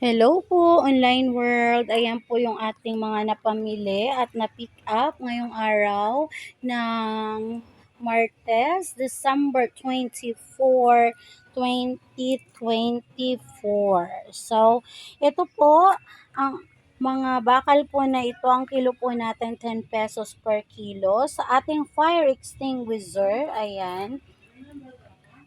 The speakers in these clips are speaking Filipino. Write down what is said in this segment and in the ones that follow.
Hello po, online world. Ayan po yung ating mga napamili at na-pick up ngayong araw ng Martes, December 24, 2024. So, ito po, ang mga bakal po na ito, ang kilo po natin 10 pesos per kilo. Sa ating fire extinguisher, ayan,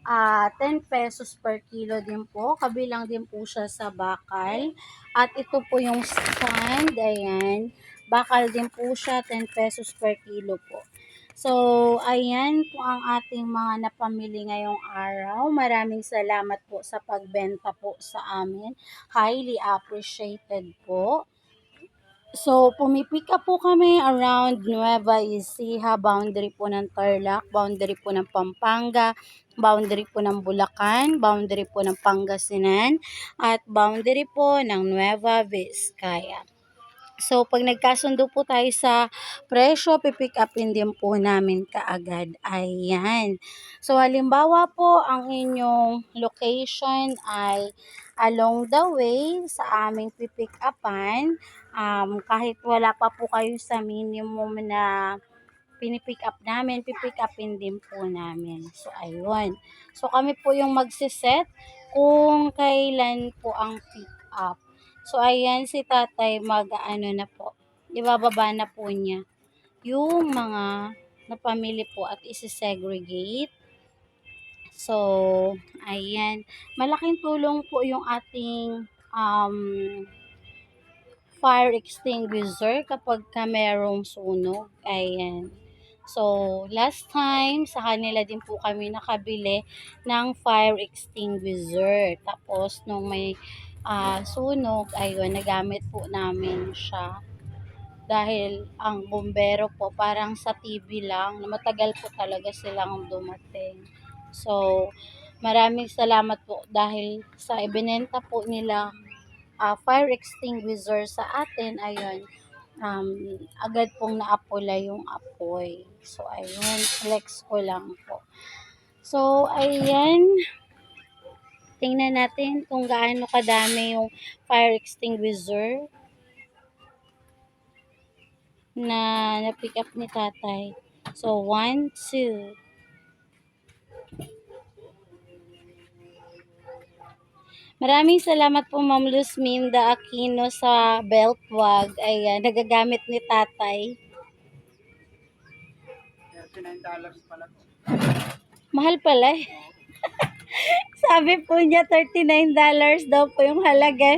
10 pesos per kilo din po. Kabilang din po siya sa bakal. At ito po yung stand. Ayan. Bakal din po siya. 10 pesos per kilo po. So, ayan po ang ating mga napamili ngayong araw. Maraming salamat po sa pagbenta po sa amin. Highly appreciated po. So, pumipick up po kami around Nueva Ecija, boundary po ng Tarlac, boundary po ng Pampanga, boundary po ng Bulacan, boundary po ng Pangasinan, at boundary po ng Nueva Vizcaya. So, pag nagkasundo po tayo sa presyo, pipick upin din po namin kaagad. Ayan. So, halimbawa po, ang inyong location ay along the way sa aming pipick upan. Kahit wala pa po kayo sa minimum na pinipick up namin, pipick upin din po namin. So, ayun. So, kami po yung magsiset kung kailan po ang pick up. So, ayan si tatay mag-ano na po. Ibababa na po niya yung mga napamili po at isi-segregate. So, ayan. Malaking tulong po yung ating fire extinguisher kapag ka merong sunog. Ayan. So, last time, sa kanila din po kami nakabili ng fire extinguisher. Tapos, nung may sunog, ayun, nagamit po namin siya. Dahil ang bumbero po, parang sa TV lang, matagal po talaga silang dumating. So, maraming salamat po dahil sa ibinenta po nila fire extinguisher sa atin, ayun, agad pong naapula yung apoy. So, ayun, flex ko lang po. So, ayan, tingnan natin kung gaano kadami yung fire extinguisher na pick up ni tatay. So, 1, 2. Maraming salamat po Ma'am Luzminda Aquino sa belt wag. Ayan, nagagamit ni tatay. $39 pala to. Mahal pala eh. Sabi po niya $39 daw po yung halaga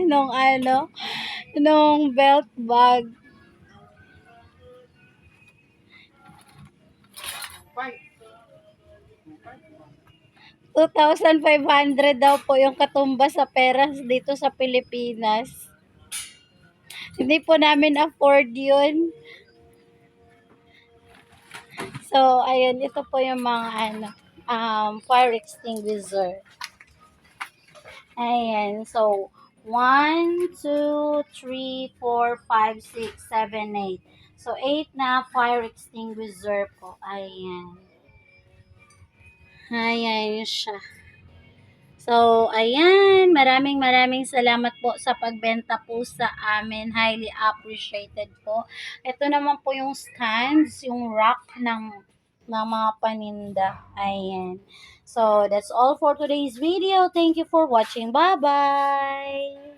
nung belt bag. Five. 2,500 daw po yung katumbas sa peras dito sa Pilipinas. Hindi po namin afford yun. So, ayun, ito po yung mga fire extinguisher. Ayan, so, 1, 2, 3, 4, 5, 6, 7, 8. So, 8 na fire extinguisher po. Ayan. Ayan siya. So, ayan. Maraming salamat po sa pagbenta po sa amin. Highly appreciated po. Ito naman po yung stands, yung rack ng mga paninda. Ayan. So, that's all for today's video. Thank you for watching. Bye-bye!